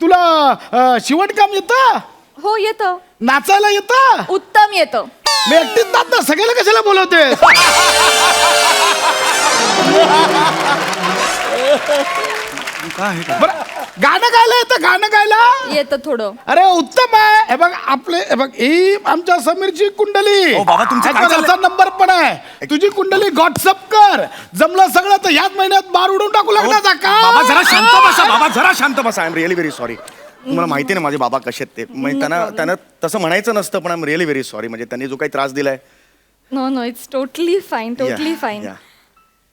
तुला शिवणकाम येतं? हो येतं. नाचायला येतं? उत्तम येतं. मी एकटीच नाच ना, सगळ्याला कशाला बोलवते? बरं, गाणं गायला येतं? गाणं गायला येतं थोडं. अरे उत्तम आहे. हे बघ आपले, हे बघ ही आमच्या समीरची कुंडली. ओ बाबा, तुमचं काय चाललंय? त्याचा नंबर पण आहे. तुझी कुंडली व्हॉट्सअप कर. जमलं सगळं तर ह्याच महिन्यात बार उडून टाकू लागण्याचा का? बाबा जरा शांत बसा, बाबा जरा शांत बसा. I am really very sorry. तुम्हाला माहिती ना माझे बाबा कसे आहेत ते. म्हणजे त्यांना तसं म्हणायचं नसतं, पण I am really very sorry. म्हणजे त्यांनी जो काही त्रास दिलाय. No it's totally fine, totally Yeah, fine. yeah.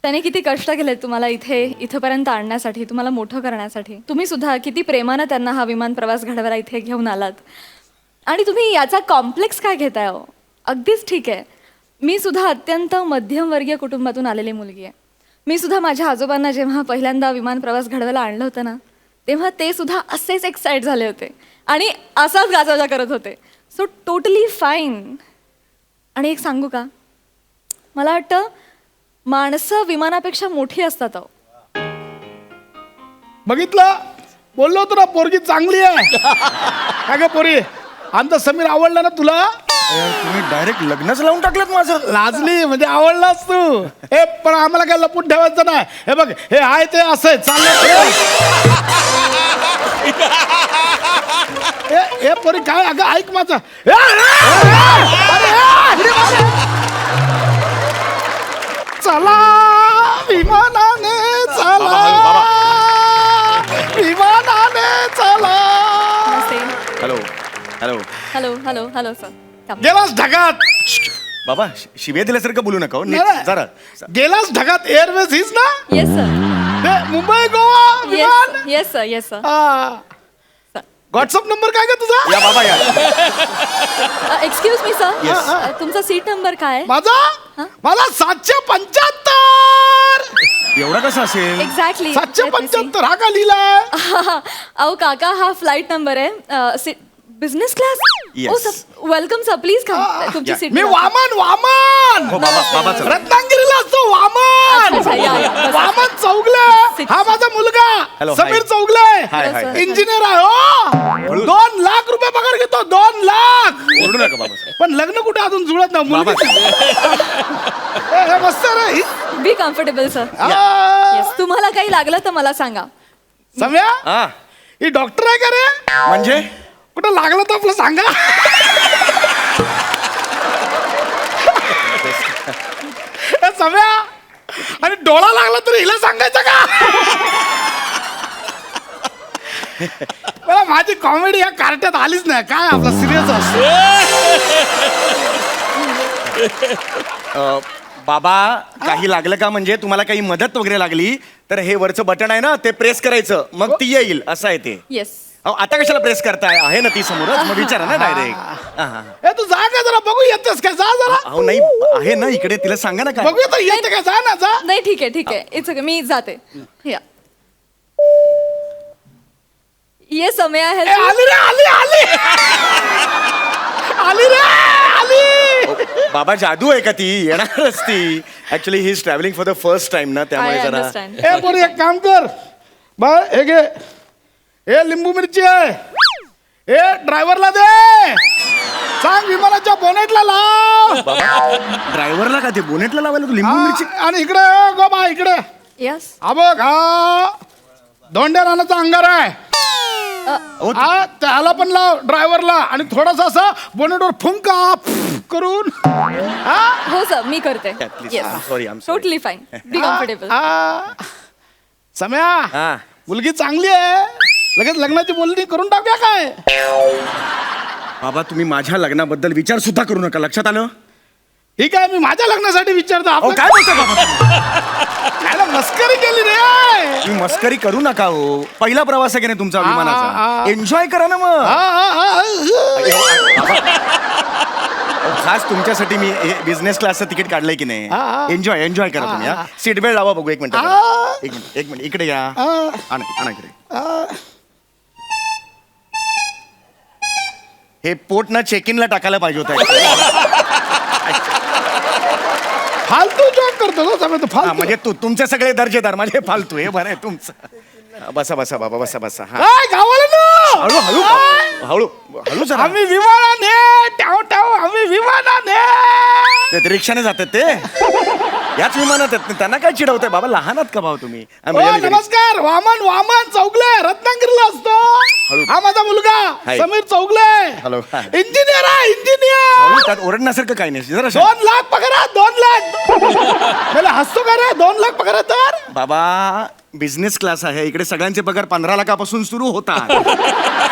त्याने किती कष्ट केले तुम्हाला इथपर्यंत आणण्यासाठी, तुम्हाला मोठं करण्यासाठी. तुम्ही सुद्धा किती प्रेमानं त्यांना हा विमान प्रवास घडवायला इथे घेऊन आलात. आणि तुम्ही याचा कॉम्प्लेक्स काय घेताय हो? अगदीच ठीक आहे. मी सुद्धा अत्यंत मध्यमवर्गीय कुटुंबातून आलेली मुलगी आहे. मी सुद्धा माझ्या आजोबांना जेव्हा पहिल्यांदा विमान प्रवास घडवायला आणलं होतं ना, तेव्हा ते सुद्धा असेच एक्साइट झाले होते आणि असाच गाजावाजा करत होते. So totally fine. आणि एक सांगू का, मला वाटतं माणसं विमानापेक्षा मोठी असतात अहो. बघितलं, बोललो होतो ना पोरगी चांगली आहे. काय ग पोरी, आमचा समीर आवडला ना तुला? तुम्ही डायरेक्ट लग्नच लावून टाकलं माझं. लाजली म्हणजे आवडलास तू. हे पण आम्हाला काय लपून ठेवायचं नाही. हे बघ, हे आहे ते असं आहे, चाललंय. हे पोरी काय, अगं ऐक माझं. अरे चला विमानाने चला, विमानाने चला. Hello hello hello hello hello sir. गेलास ढगात. बाबा शिव्या दिल्यासारखं बोलू नका हो. नीट नाही, जरा गेलास ढगात. एअरवेज हीच ना? Yes sir. मुंबई गोवा विमान. Yes sir. Yes sir. WhatsApp number काय का तुझा? या बाबा या. Excuse me sir, Yes. तुमचा सीट नंबर काय? माझा 775. एवढा कसा असेल? एक्झॅक्टली 775 हा का लिहिलाय? अहो काका, हा फ्लाईट नंबर आहे. Business class. Yes. Oh sir, welcome sir, please come. तुमची Yeah. सीट. मी वामन. हो बाबा चला. रत्नागिरीला असतो वामन. अच्छा, या, या, बस. वामन चौगले Six. हा माझा मुलगा. Hello, Sameer hi. चौगले हाय हाय sir. इंजिनियर आहे हो. 2 लाख रुपये पगार घेतो. 2 लाख. ओरडू नका बाबा. पण लग्न कुठे अजून जुळत ना बाबा हे मस्त रे. Be comfortable sir. आ, येस, तुम्हाला काही लागलं तर मला सांगा. सम्या हा ही डॉक्टर आहे का रे? म्हणजे कुठं लागलं तर आपलं सांगा. ए, सम्या, आणि डोळा लागला तर हिला सांगायचं का? मला माझी कॉमेडी या कार्ट्यात आलीच नाही. काय आपला सिरियस असतो. बाबा काही लागलं का, म्हणजे तुम्हाला काही मदत वगैरे लागली तर हे वरचं बटन आहे ना, ते प्रेस करायचं, मग ती येईल. असं आहे ते. येस. अहो आता कशाला प्रेस करताय? आहे ना ती समोरच, मग विचारा ना डायरेक्ट. ए तू जा का जरा बघू, येतेस काय? जा जरा अहो नाही आहे ना इकडे, तिला सांगा ना काय. बघूया तर येते का. जा ना जा. नाही ठीक आहे, ठीक आहे. इट्स ओके, मी जाते. या. ये समय ए, आहे. आली रे, आली आली आली रे, आली. बाबा जादू आहे का ती? येणारच ती. Actually he is travelling for the first time ना, त्यामुळे I जरा understand. ए पोरी एक काम कर बा, हे घे. हे लिंबू मिरची आहे. हे ड्रायव्हरला दे. सांग विमानाच्या बोनेटला लाव. ड्रायव्हरला का ते बोनेटला लावायला तू लिंबू मिरची? हा, आणि इकडे गो बा, इकडे यस. हा बघ. हा धोंड्या रानाचा अंगार आहे. अहो, हा त्याला पण लाव ड्रायव्हरला. आणि थोडासा असं बोनेटवर फुंका करून. हा हो सर, मी करते. Yeah, please. Yes. I'm sorry, I'm sorry. Totally fine. Be comfortable. हा. सम्या, हा. मुलगी चांगली आहे. लगेच लग्नाची बोलणी करून टाकूया काय? बाबा तुम्ही माझ्या लग्नाबद्दल विचार सुद्धा करू नका, लक्षात आलं? ठीक आहे, मी माझ्या लग्नासाठी विचारतो. अहो आपलं काय बोलता बाबा? काय मस्करी केली रे. तुम्ही मस्करी करू नका हो. पहिला प्रवास आहे की नाही तुमचा हा. विमानाचा? एन्जॉय करा ना मग. खास तुमच्यासाठी मी बिझनेस क्लासचं तिकीट काढलंय की नाही. एन्जॉय एन्जॉय करा तुम्ही. सीट बेल्ट लावा. बघू एक मिनिट, एक मिनिट इकडे या. आणा इकडे. हे पोट ना चेक इनला टाकायला पाहिजे होतं. फालतू जॉब करतो ना सगळं तू. फालतू म्हणजे तुमचे सगळे दर्जेदार, माझे फालतू. हे बरं आहे तुमचं. बसा बसा बाबा, बसा बसा. हा काय गावाला ना हळू हळू जरा. आम्ही विमानाने टाव टाव आम्ही विमानाने ते रिक्षाने जातात ते याच विमानात आहेत. त्यांना काय चिडवताय बाबा, लहान आहात का भाऊ तुम्ही? I'm ओ, really very- नमस्कार वामन वामन चौगले रत्नागिरीला असतो. हळू. हा माझा मुलगा हाय. समीर चौगले हॅलो. इंजिनियर आहे इंजिनियर. हळू, त्यात ओरडण्यासारखं काही नाही जरा शांत. 2 लाख पगार आहे, 2 लाख. मला हसतो का रे? 2 लाख पगार आहे तर बाबा बिझनेस क्लास आहे इकडे, सगळ्यांचे पगार 15 लाखापासून सुरू होतात.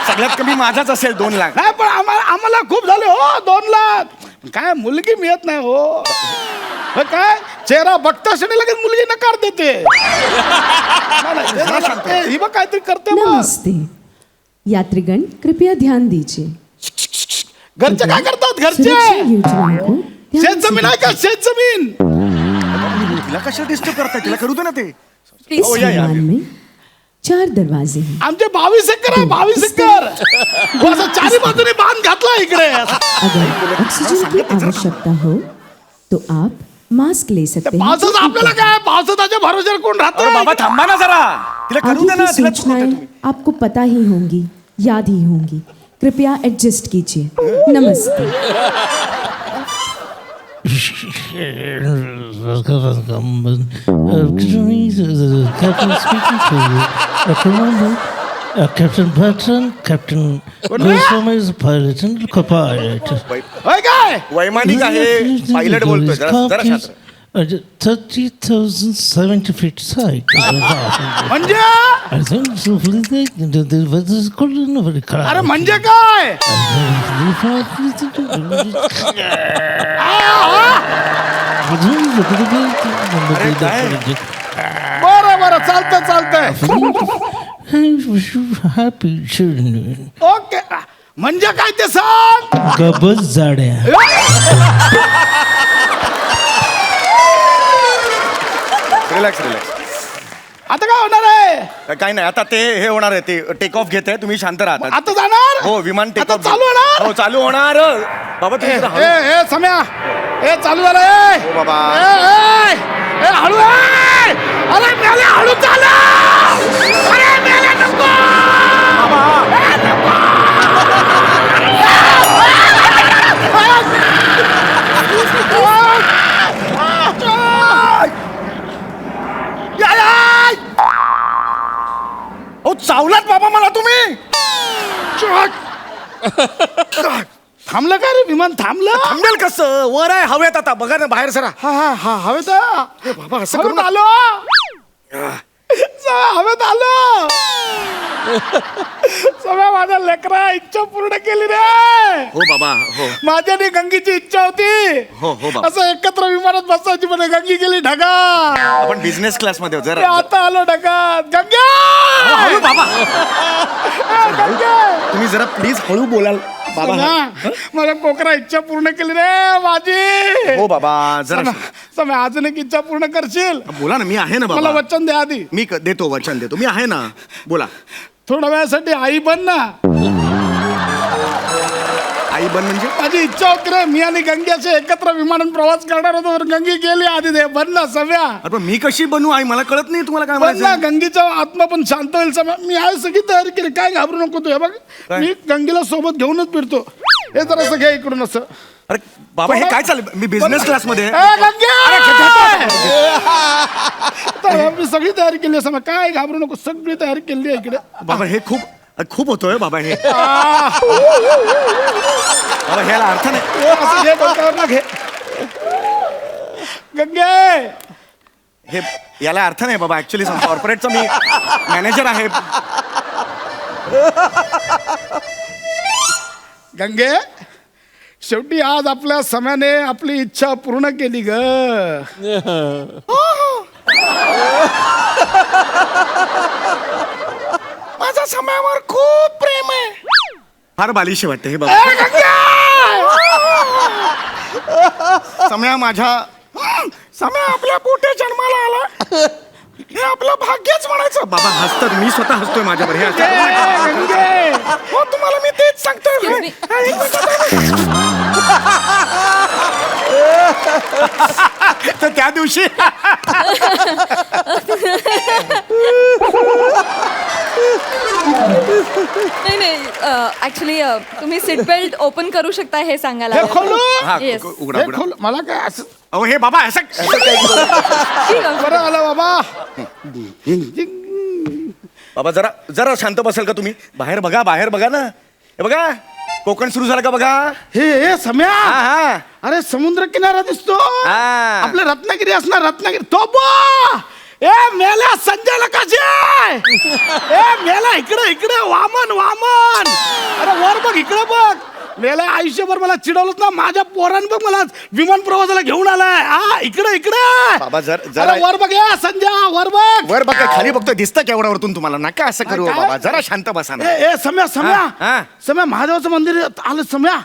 सगळ्यात कमी माझाच असेल 2 लाख. नाही पण आम्हाला खूप झाले हो 2 लाख. काय मुलगी मिळत नाही हो. हे काय चेहरा बघता क्षणी लगेच मुलगी नकार देते. ही बघ काहीतरी करते मग. नमस्ते यात्रीगण, कृपया ध्यान दीजिए। घरचे काय करतात घरचे? सुरक्षा योजनाओं को ध्यान शेत से जमीन आहे का शेत जमीन? तिला कशाला डिस्टर्ब करताय, तिला करू दे ना ते. प्लीज हो, या, या. विमान में 4 दरवाजे हैं। आमचे 22 एकर आहे 22 एकर. वो असं चारी बाजूने बांध घातला इकडे. अगर ऑक्सीजन की आवश्यकता हो तो आप मास्क ले सकते हैं। पावसाचं आपल्याला काय पावसाच्या भरोश्यावर कोण अरे बाबा राहतो? थांबा ना जरा, तिला करू आगे दे ना, की तिला चुकवताय सूचनाएं तुम्ही. आपको पता ही होंगी, याद ही होंगी। कृपया एडजस्ट कीजिए। नमस्ते। Captain speaking to you. Remember, Captain Patton, Captain Goswami is a pilot and co-pilot. होय काय? वैमानिक आहे, पायलट बोलतोय, जरा शांत राहा. 30,070 feet height. म्हणजे I think so. The weather is cold and very cloudy. अरे म्हणजे काय? बरं बरं चालतंय चालतंय. Happy children. ओके म्हणजे काय ते सांग. गबस जाड्या. Relax relax. आता काय होणार आहे? काय नाही, आता ते हे होणार आहे, ते टेक ऑफ घेत आहे, तुम्ही शांत राहता. आता जाणार? हो विमान टेक आता ऑफ चालू होणार? हो चालू होणार. बाबा तुम्ही जरा हळू. ए सम्या ए चालू झालं ए. हो बाबा. ए हळू ए. अरे मेले हळू चालू. अरे मेले नको. ए, नको. या, या. हो चावलात बाबा मला तुम्ही. थांबलं का रे विमान थांबलं? थांबेल कसं, वर आहे हवेत, आता बघा ना बाहेर सरा. हा हवेत बाबा असं करू हवेत नका. आलो. हवेत आलो. सगळ्या माझ्या लेकरा इच्छा पूर्ण केली रे. हो बाबा हो माझ्या नी गंगीची इच्छा होती. हो हो बाबा. असं एकत्र विमानात बसायची पण गंगी गेली ढगात. आपण बिझनेस क्लास मध्ये आहोत, मी जरा आता आलो ढगात. गंगे हळू बाबा. गंगे तुम्ही जरा प्लीज हळू बोलाल बाबा. मला कोकरा इच्छा पूर्ण केली रे माझी. हो बाबा जरा समय अजून एक इच्छा पूर्ण करशील? बोला ना, मी आहे ना मला बाबा. वचन द्या आधी. मी देतो वचन देतो, मी आहे ना, बोला. थोड्या वेळासाठी आई बन ना. आई बन म्हणजे? माझी इच्छा होती रे, मी आणि गंगी असे एकत्र विमानात प्रवास करणार होतो, पण गंगी गेली आधी. दे बन ना सव्या. अरे पण मी कशी बनू आई, मला कळत नाही तुम्हाला काय बन ना, म्हणायचं. गंगीचा आत्मा पण शांत होईल. सव्या मी आहे सगळी तयारी केली, काय घाबरू नको तू. हे बघ काय? मी गंगीला सोबत घेऊनच फिरतो. हे जर असं घे इकडून असं. अरे बाबा हे काय चाललं, मी बिझनेस क्लास मध्ये आहे. ए, गंगे! तर मी सगळी तयारी केली असं, काय घाबरू नको, सगळी तयारी केली आहे इकडे. बाबा हे खूप खूप होतोय बाबा हे. आ, बाबा ह्याला अर्थ नाही. असं घे, डोक्यावर ना घे. गंगे हे याला अर्थ नाही बाबा. ऍक्च्युली कॉर्पोरेटचा मी मॅनेजर आहे. गंगे शेवटी आज आपल्या सम्याने आपली इच्छा पूर्ण केली ग. माझा समयावर खूप प्रेम आहे. फार बालिशी वाटते हे बाबा. ए, गंगे! सम्या माझ्या सम्या आपल्या पोटे जन्माला आला, हे आपलं भाग्यच म्हणायचं. बाबा हसतात, मी स्वतः हसतोय माझ्यावर. हे ए, असं गंगे! हो तुम्हाला मी तेच सांगतोय. Excuse me. तर त्या दिवशी नाही, नाही नाही ऍक्च्युली तुम्ही सीट बेल्ट ओपन करू शकता हे सांगायला हे आले. खोलू हा Yes. उघडा हे उघडा खोल मला काय असं अहो हे बाबा असं काही ठीक आहे. बरं आलं बाबा बाबा जरा जरा शांत बसाल का तुम्ही बाहेर बघा ना हे बघा कोकण सुरू झालं का बघा हे सम्या हा हा अरे समुद्र किनारा दिसतो हा. आपलं रत्नागिरी असणार रत्नागिरी तो बा ए मेला संजय कसे ए मेला इकडे वामन अरे वर बघ इकडे बघ मेला आयुष्यभर मला चिडवलंच ना माझ्या पोरान बघ मला विमान प्रवासाला घेऊन आलाय हा इकडे बाबा जरा अरे वर बघ या संजय वर बघ वर बघा खाली बघतोय दिसतं केवढा वरतून तुम्हाला नका असं करू काय? बाबा जरा शांत बसा ना ए सम्या हा, हा. सम्या महादेवाचं मंदिर आलं सम्या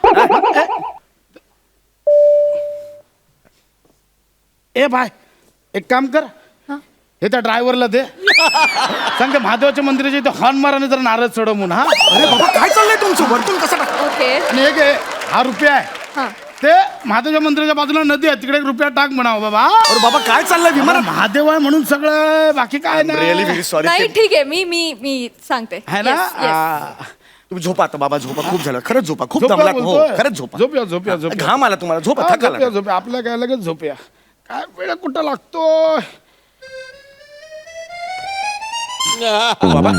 ए बाय एक काम कर हे त्या ड्रायव्हरला दे सांग ते महादेवाच्या मंदिराच्या इथे हॉर्न माराने जर नारळ चढव म्हणून हा अरे बाबा काय चाललंय तुमचं वरतून कसं ओके आणि एक आहे, हा रुपया आहे हा ते महादेवाच्या मंदिराच्या बाजूला नदी आहे तिकडे एक रुपया टाक म्हणावं बाबा अरे बाबा काय चाललंय मला विमान महादेव आहे म्हणून सगळं बाकी काय रिअली नाही व्हेरी सॉरी नाही ठीक आहे मी सांगते है ना Yes, yes. आ. तुम्ही झोपा आता बाबा झोपा खूप झालं खरंच झोपा खूप झोपूया दमलात हो बोलतोय. खरंच झोपा झोपूया घाम आला तुम्हाला झोपा हा, थकाला झोपूया आपल्या काय लगेच झोपूया काय वेळ कुठं लागतो बाबा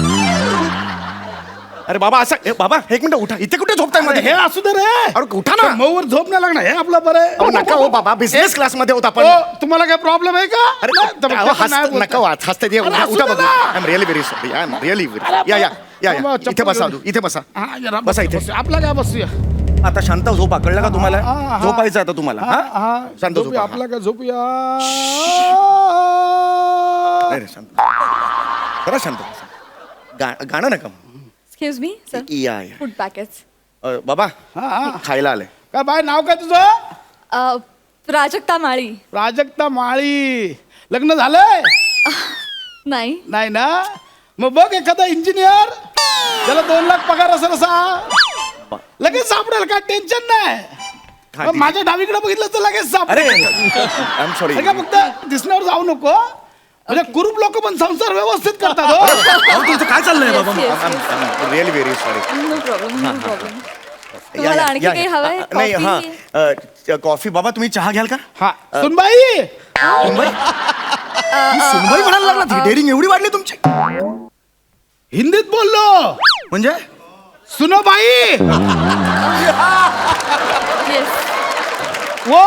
अरे बाबा असं ए, बाबा एक मिनिट उठा इथे कुठे झोपताय हे मध्ये असू दे रे अरे उठा ना मऊवर झोप नाही लागणार हे आपलं बरं आहे. अहो, नका हो बाबा बिझनेस क्लास मध्ये होता आपण हो, तुम्हाला काय प्रॉब्लेम आहे का अरे नाही, तर अहो, तसं नाही हसत- बोलता. नका वाच हसते अरे, उठा असू उठा दे बघू ना. I am really very sorry I am really या या या थांबा, इथे चप्पल बसा घेऊन. इथे बसा हा, जरा बसा इथे. आपला काय बसूया आता शांत झोपा कळलं का तुम्हाला हा, हा. झोपायचं आता तुम्हाला हा, हा हा. शांत झोपूया, झोपा आपला काय झोपूया नाही रे, शांत जरा शांत बसा. गाणं नका एक्सक्यूज मी सर या या फूड पॅकेज बाबा हा, हा. खायला आलंय काय बाय नाव काय तुझं प्राजक्ता माळी प्राजक्ता माळी लग्न झालंय नाही नाही ना मग बघ एखादा इंजिनियर त्याला 2 लाख पगार असेल असा लगेच सापडेल काय टेन्शन नाही हा, मग माझ्या डावीकडे बघितलं तर लगेच अरे सापडेल आय एम सॉरी हे का फक्त दिसण्यावर जाऊ नको म्हणजे कुरूप लोक पण संसार व्यवस्थित करतात हो. तुमचं काय चाललंय Yes, बाबा yes, yes. Really very sorry no problem तुम्हाला आणखी काही हवंय नाही Coffee? हा कॉफी बाबा तुम्ही चहा घ्याल का हा सुनबाई सुनबाई सुनबाई म्हणायला लागला ती डेअरिंग एवढी वाढली तुमची हिंदीत बोललो म्हणजे सुनो बाई Yes. वो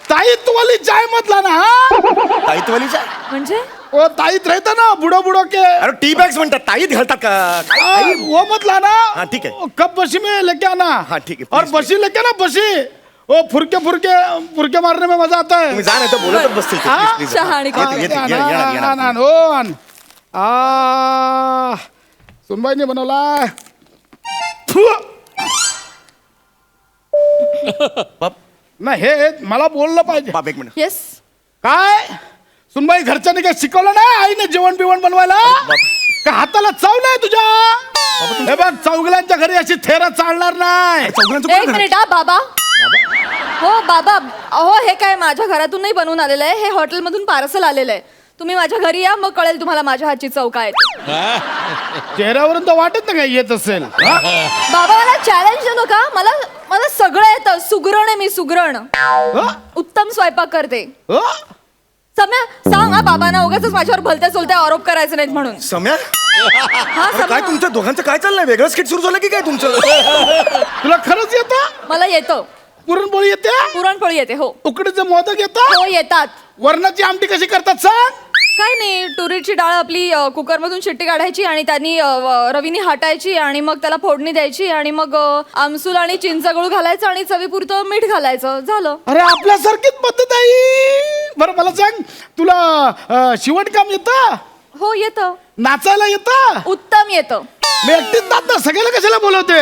ताईत वाली चाय मधला ना हा ताईतवालीच्या म्हणजे वो ताईत रहता ना बुडो बुडो के अरे टी बॅग्स म्हणतात ताईत घालतात का काय? वो मत लाना हाँ, ठीक है। कब बसी में लेके आना हाँ, ठीक है, और please, बसी लेके ना बसी वो फुरके मारने में मजा आता है तुम्ही जा नाही तर बोलतच बसतील ते. हा, Please, please. चहा आणि येते, कॉफी. येते, आण, येणार, आण, येणार, आण, येणार. आण, हो, आण. सुनबाईने बनवला फु. बाप नाही हे मला बोललं पाहिजे बाप एक मिनिट येस काय सुनबाई घरच्यांनी काय शिकवलं नाही आईने जेवण बिवण बनवायला का हाताला चव नाही तुझ्या हे बघ चौगल्यांच्या घरी अशी थेरा चालणार नाही चौघांचं एक कोण घर? मिनिट हा बाबा हो बाबा अहो हे काय माझ्या घरातून नाही बनवून आलेलं आहे हे हॉटेलमधून पार्सल आलेलं आहे तुम्ही माझ्या घरी या मग कळेल तुम्हाला माझ्या हातची चव काय आहे. चेहऱ्यावरून तर वाटत ना काय येत असेल हा? बाबा मला चॅलेंज देऊ नका मला सगळं येतं सुगरण आहे मी सुगरण ह? उत्तम स्वयंपाक करते ह? सम्या सांग हा बाबांना उगाच माझ्यावर भलत्या चुलत्या आरोप करायचे नाहीत म्हणून सम्या हा अरे काय सम्या तुमच्या दोघांचं काय चाललंय वेगळं स्किट सुरू झालं की काय तुमचं तुला खरंच येतं मला येतं पुरणपोळी येते पुरणपोळी येते हो उकडीचे मोदक येतात हो येतात वरणाची आमटी कशी करतात सांग काय नाही तुरीची डाळ आपली कुकरमधून शिट्टी काढायची आणि त्यांनी रवीनी हाटायची आणि मग त्याला फोडणी द्यायची आणि मग आमसूल आणि चिंचगुळ घालायचं आणि चवीपुरतं मीठ घालायचं झालं अरे आपल्यासारखीच पद्धत आहे बरं मला सांग तुला शिवणकाम येतं हो येतं नाचायला येतं उत्तम येतं मी एकटीच नाच ना सगळ्याला कशाला बोलवते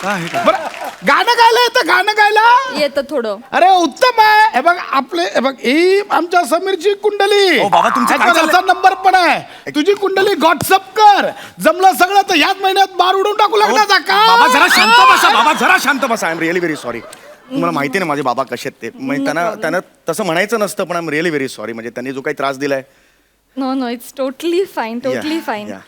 बरं गाणं गायला येतं गाणं गायला येतं थोडं अरे उत्तम आहे हे बघ आपले हे बघ ही आमच्या समीरची कुंडली ओ बाबा, तुमचं काय ह्याच्यावर चाललंय? असा नंबर पण आहे तुझी कुंडली व्हॉट्सअप कर जमलं सगळं तर ह्याच महिन्यात बार उडून टाकू लागण्याचा का बाबा जरा शांत बसा बाबा जरा शांत बसा I am really very sorry तुम्हाला माहिती ना माझे बाबा कसे आहेत ते म्हणजे त्यांना तसं म्हणायचं नसतं पण I am really very sorry म्हणजे त्यांनी जो काही त्रास दिलाय no it's totally fine totally Yeah, fine. yeah.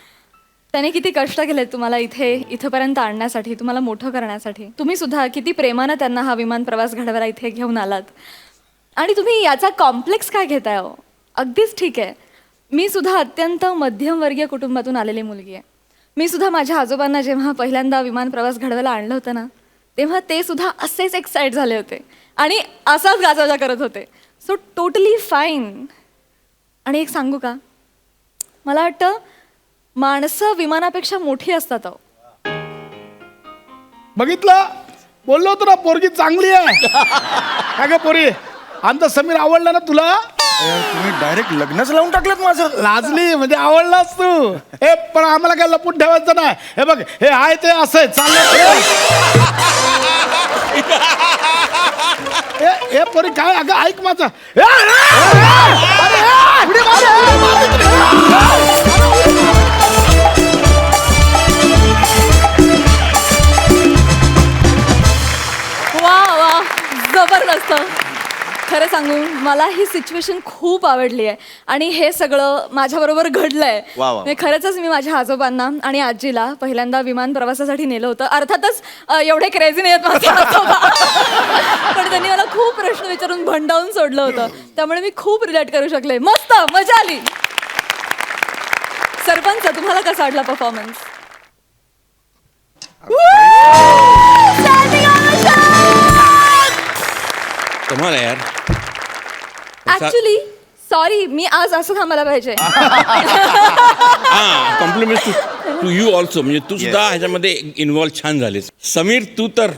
त्याने किती कष्ट केलेत तुम्हाला इथपर्यंत आणण्यासाठी, तुम्हाला मोठं करण्यासाठी. तुम्ही सुद्धा किती प्रेमानं त्यांना हा विमान प्रवास घडवायला इथे घेऊन आलात. आणि तुम्ही याचा कॉम्प्लेक्स काय घेताय हो? अगदीच ठीक आहे. मी सुद्धा अत्यंत मध्यमवर्गीय कुटुंबातून आलेली मुलगी आहे. मी सुद्धा माझ्या आजोबांना जेव्हा पहिल्यांदा विमान प्रवास घडवायला आणलं होतं ना, तेव्हा ते सुद्धा असेच एक्साइट झाले होते आणि असाच गाजावाजा करत होते. So totally fine. आणि एक सांगू का, मला वाटतं माणसं विमानापेक्षा मोठी असतात अहो. बघितलं, बोललो होतो ना पोरगी चांगली आहे. काय ग पोरी, आमचा समीर आवडला ना तुला? तुम्ही डायरेक्ट लग्नच लावून टाकलं माझं. लाजली म्हणजे आवडलाच तू. हे पण आम्हाला काय लपून ठेवायचं नाही. हे बघ, हे आहे ते असं चाललं. हे पोरी काय, अगं ऐक माझं. वा वा, जबरदस्त. खरं सांगू, मला ही सिच्युएशन खूप आवडली आहे आणि हे सगळं माझ्याबरोबर घडलंय. वा, वा. म्हणजे खरंच मी माझ्या आजोबांना आणि आजीला पहिल्यांदा विमान प्रवासासाठी नेलं होतं. अर्थातच एवढे क्रेझी नाही आहेत माझे आजोबा, पण त्यांनी मला खूप प्रश्न विचारून भंडावून सोडलं होतं. त्यामुळे मी खूप रिलेट करू शकले. मस्त मजा आली. सरपंच, तुम्हाला कसा वाटला परफॉर्मन्स? तुम्हाला यार ऍक्च्युली सॉरी, मी आज असं थांबायला पाहिजे. हा कॉम्प्लिमेंट टू यू ऑल्सो. म्हणजे तू सुद्धा ह्याच्यामध्ये इन्व्हॉल्व छान झालीस. समीर, तू तर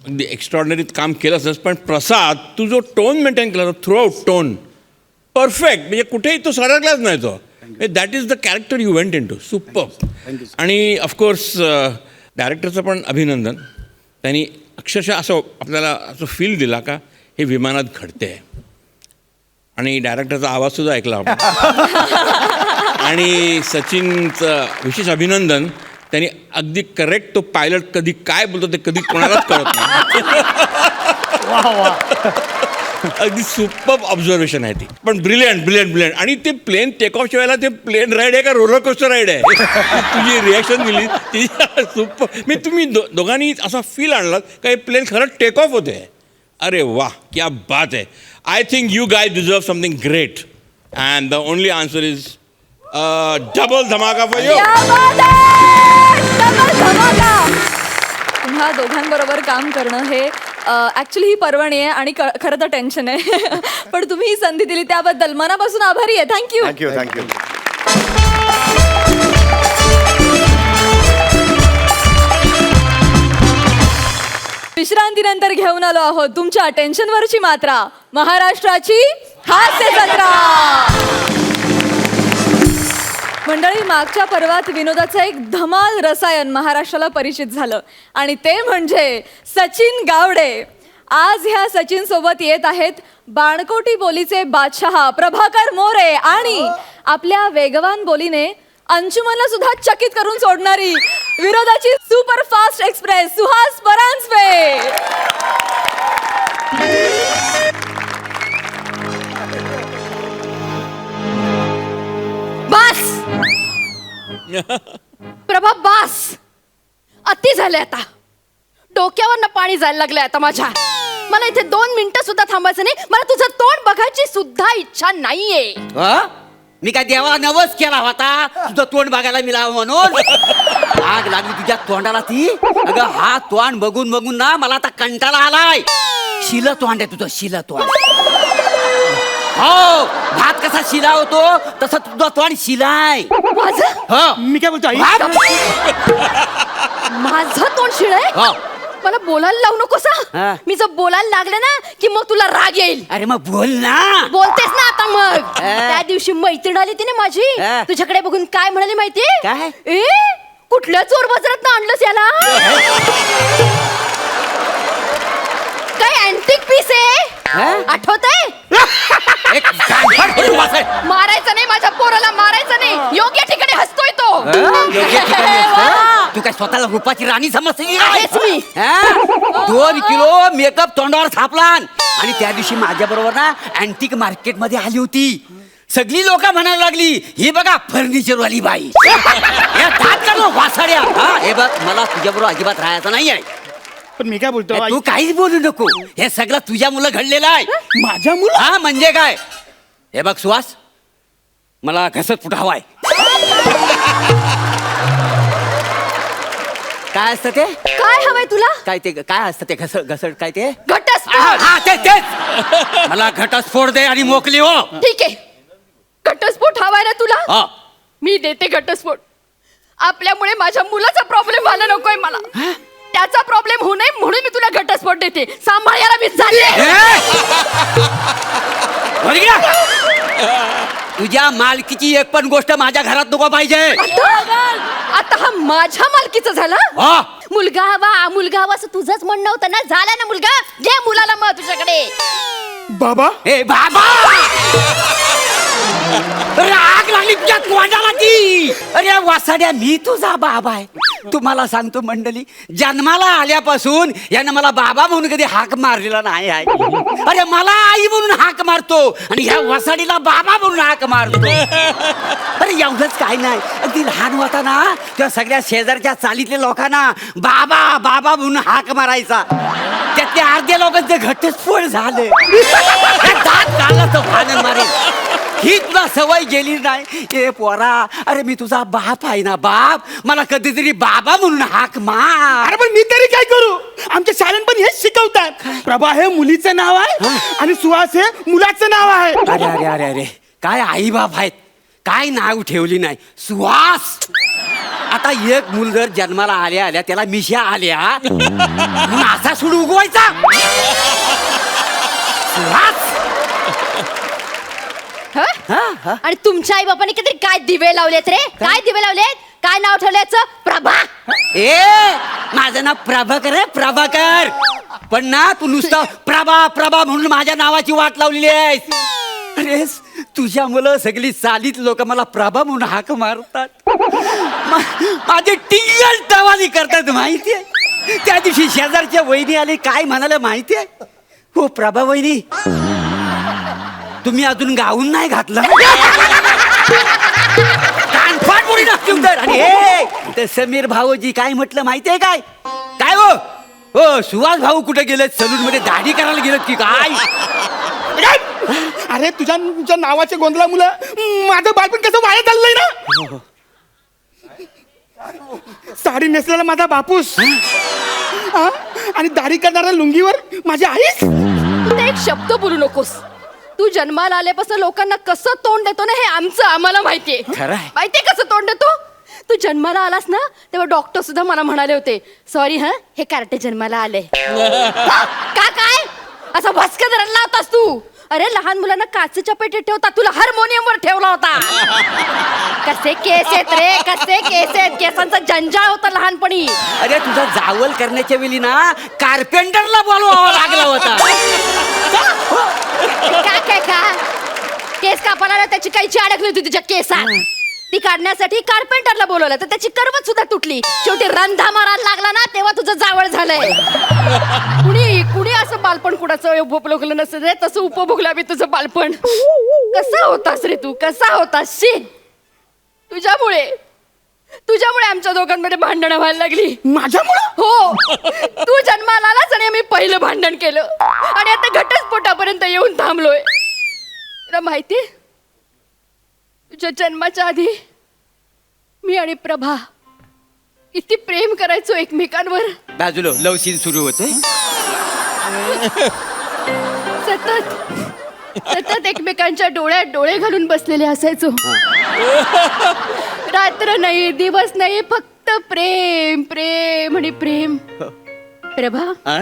अगदी एक्स्ट्रॉर्डनरी काम केलंसच, पण प्रसाद, तू जो टोन मेंटेन केला थ्रू आउट, टोन परफेक्ट. म्हणजे कुठेही तो सरकलाच नाही तो. That is the character you went into. Super. आणि ऑफकोर्स डायरेक्टरचं पण अभिनंदन. त्यांनी अक्षरशः असं आपल्याला असं फील दिला का हे विमानात घडते आहे. आणि डायरेक्टरचा आवाजसुद्धा ऐकला आपण. आणि सचिनचं विशेष अभिनंदन. त्यांनी अगदी करेक्ट तो पायलट कधी काय बोलतो ते कधी कोणालाच कळत नाही. अगदी सुपर ऑब्झर्वेशन आहे ती. पण ब्रिलियंट ब्रिलियंट ब्रिलियंट. आणि ते प्लेन टेक ऑफ वेळेला ते प्लेन राईड आहे का रोलर कोस्टर राईड आहे? तुझी रिॲक्शन दिली ती सुपर. मी तुम्ही दोघांनी असा फील आणलात का हे प्लेन खरंच टेक ऑफ होते. अरे वाह, क्या बात है. I think you guy deserve something great and the only answer is double धमाका फॉर यू. तुम्हा दोघांबरोबर काम करणं हे ॲक्च्युली ही पर्वणी आहे आणि खरं तर टेन्शन आहे. पण तुम्ही ही संधी दिली त्याबद्दल मनापासून आभारी आहे. थँक्यू. Thank you thank you. विश्रांतीनंतर घेऊन आलो आहोत तुमच्या टेन्शनवरची मात्रा, महाराष्ट्राची हास्य जत्रा. मंडळी, मागच्या पर्वात विनोदाचं एक धमाल रसायन महाराष्ट्राला परिचित झालं आणि ते म्हणजे सचिन गावडे. आज ह्या सचिन सोबत येत आहेत बाणकोटी बोलीचे बादशहा प्रभाकर मोरे आणि आपल्या वेगवान बोलीने अंशुमनला सुद्धा चकित करून सोडणारी विरोधाची super fast express Suhas Paranjape. बस प्रभा, बस. अति झाले आता. डोक्यावरनं पाणी जायला लागलंय आता माझ्या. मला इथे 2 मिनिटं सुद्धा थांबायचं नाही. मला तुझं तोंड बघायची सुद्धा इच्छा नाहीये. मी काय देवाला नवस केला होता तुझं तोंड बघायला मिळावं म्हणून? आग लागली तुझ्या तोंडाला ती. अगं हा तोंड बघून बघून ना मला आता कंटाळा आलाय. शिल तोंड आहे तुझं, शिल तोंड. हो, भात कसा शिला होतो तसं तुझं तोंड शिलाय. माझं मी काय बोलतो आई? माझं तोंड शिळ आहे? हो. मला बोलायला लावू नकोस हा. हा. मी जर बोलायला लागले ना की मग तुला राग येईल. अरे मग बोल ना. बोलतेस ना आता मग. त्या दिवशी मैत्रीण आली ती ना माझी, हा. तुझ्याकडे बघून काय म्हणाली माहितीये? काय? ए, कुठल्या चोर बाजारात आणलंस याला? काय अँटिक पीस आहे? आठवतंय? मारायचं नाही माझ्या पोराला, मारायचं नाही. योग्य ठिकाणी हसतोय तो. योग्य ठिकाणी वा. असतं. तू काय स्वतःला रूपाची राणी समजते? आहेच मी. 2 किलो मेकअप तोंडावर थापला. आणि त्या दिवशी माझ्या बरोबर ना अँटिक मार्केट मध्ये आली होती. सगळी लोक म्हणायला लागली ही बघा फर्निचर वाली बाई या दात काढ वासाड्या. हा हे बघ मला तुझ्याबरोबर अजिबात राहायचं नाही आहे. पण मी काय बोलतो तू काहीच बोलू नको. हे सगळं तुझ्या मुलं घडलेलं आहे. माझ्या मुलं हा म्हणजे काय हे बघ सुहास मला घसत फुट हवाय. काय असतं ते काय हवंय तुला? काय ते काय असतं ते घसड काय ते घटस्फोट. हा तेच मला घटस्फोट दे आणि मोकली हो. ठीक आहे, घटस्फोट हवाय ना तुला? हा. मी देते घटस्फोट. आपल्यामुळे माझ्या मुलाचा प्रॉब्लेम व्हायला नकोय मला. त्याचा प्रॉब्लेम होऊ नये म्हणून मी तुला घटस्फोट देते. सांभाळ याला मी चालले. तुझ्या मालकीची एक पण गोष्ट माझ्या घरात नको पाहिजे. आता हा माझ्या मालकीचं झालं. हा. मुलगा हवा असं तुझंच म्हणणं होतं ना. झाला ना मुलगा, घे मुलाला मग तुझ्याकडे. बाबा हे बाबा अरे आग लागली तुझ्या तोंडाला ती. अरे वासाड्या मी तुझा बाबा आहे. तुम्हाला सांगतो मंडळी जन्माला आल्यापासून यानं मला बाबा म्हणून कधी हाक मारलेला नाही आहे. अरे मला आई म्हणून हाक मारतो आणि ह्या वासाडीला बाबा म्हणून हाक मारतो. अरे एवढंच काय नाही अगदी लहान होता ना त्या सगळ्या शेजारच्या चालीतल्या लोकांना बाबा बाबा म्हणून हाक मारायचा. त्यातल्या अर्ध्या लोकांचे घटस्फोट झाले. दात काढला तो भांडण मारे. ही तुला सवय गेली नाही. ए पोरा अरे मी तुझा बाप आहे ना बाप. मला कधीतरी बाबा म्हणून हाक मार. अरे पण मी तरी काय करू? आमच्या शाळेत पण हेच शिकवतात. प्रभा हे मुलीचं नाव आहे आणि सुहास हे मुलाचं नाव आहे. अरे अरे अरे अरे काय आई बाप आहेत. काय नाव ठेवली नाही सुहास. आता एक मूल जर जन्माला आल्या आल्या त्याला मिशा आल्या म्हणून असा सुडू उगवायचा. सुहास. आणि तुमच्या आई बापाने किती काय दिवे लावलेत रे? काय दिवे लावलेत? काय नाव ठेवल्याचं? प्रभा. ए माझं नाव प्रभाकर आहे प्रभाकर. पण ना तू नुसतं प्रभा प्रभा म्हणून माझ्या नावाची वाट लावलेली आहेस. अरे तुझ्या मुलं सगळी चालीत लोक मला प्रभा म्हणून हाक मारतात. माझे टिंगल टवाली करतात माहितीये. त्या दिवशी शेजारच्या वहिनी आले काय म्हणाले माहितीये? हो प्रभा वहिनी तुम्ही अजून गाऊन नाही घातलं. कानफाट बोली टाकली उतर. आणि हे समीर भाऊजी काय म्हटलं माहितीये काय? काय हो हो सुहास भाऊ कुठे गेलेत? सलून मध्ये दाढी करायला गेलेत की काय? अरे तुझ्या नावाचे गोंधळा मुलं माझं बालपण कसं वाया चाललंय ना. साडी नेसलेला माझा बापूस हा? आणि दाढी करणाऱ्या लुंगीवर माझी आईच. तू एक शब्द बोलू नकोस. तू जन्माला आल्यापासून लोकांना कसं तोंड देतो ना हे आम्हाला माहितीये. खरं आहे. माहितीये कसं तोंड देतो? तू जन्माला आलास ना तेव्हा डॉक्टर सुद्धा मला म्हणाले होते सॉरी हा हे कार्टे जन्माला आले. का काय असं भस्कन रडला होतास तू? अरे लहान मुलांना काचेच्या पेटीत ठेवतात, तुला हार्मोनियमवर ठेवला होता. कसे केस आहेत रे, कसे केस आहेत. केसांचा जंजाळ होता लहानपणी. अरे तुझा जावल करण्याच्या वेळी ना कार्पेंटरला बोलवावा लागला होता. का केस कापायला त्याची कैची अडकली होती तुझ्या केसात. ती काढण्यासाठी कार्पेंटरला बोलवलं तर त्याची करवत सुद्धा तुटली. शेवटी रंधा मारायला लागला ना तेव्हा तुझं जावळ झालंय. कुणी असं बालपण कुणाचं उपभोगलं नसेल रे तसं उपभोगलं मी तुझं बालपण. कसा होतास रे तू, कसा होतास? शी तुझ्यामुळे आमच्या दोघांमध्ये भांडणं व्हायला लागली. माझ्यामुळं? हो तू जन्माला आलास आणि आम्ही पहिलं भांडण केलं आणि आता घटस्फोटापर्यंत येऊन थांबलोय. तुला माहितीये तुझ्या जन्माच्या आधी मी आणि प्रभा किती प्रेम करायचो एकमेकांवर. बाजूला लव सीन सुरू होते. सतत एकमेकांच्या डोळ्यात डोळे घालून बसलेले असायचो. रात्र नाही दिवस नाही फक्त प्रेम प्रेम आणि प्रेम. प्रभा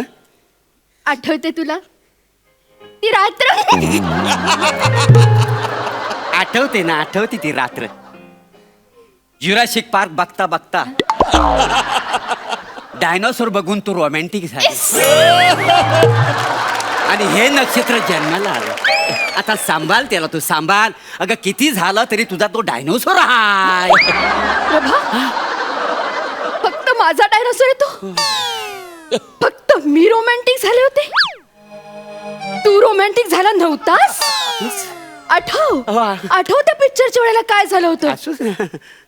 आठवते तुला ती रात्र? आठवते ना आठवते ती रात्र. जुरासिक पार्क बघता बघता डायनोसॉर बघून तू रोमॅन्टिक झाली आणि हे नक्षत्र जन्माला आलं. आता सांभाळ त्याला तू सांभाळ. अगं किती झालं तरी तुझा तो डायनोसॉर आहे. फक्त माझा डायनोसॉर येतो. फक्त मी रोमॅन्टिक झाले होते, तू रोमॅन्टिक झाला नव्हतास. आठव त्या पिक्चरच्या वेळेला काय झालं होतं.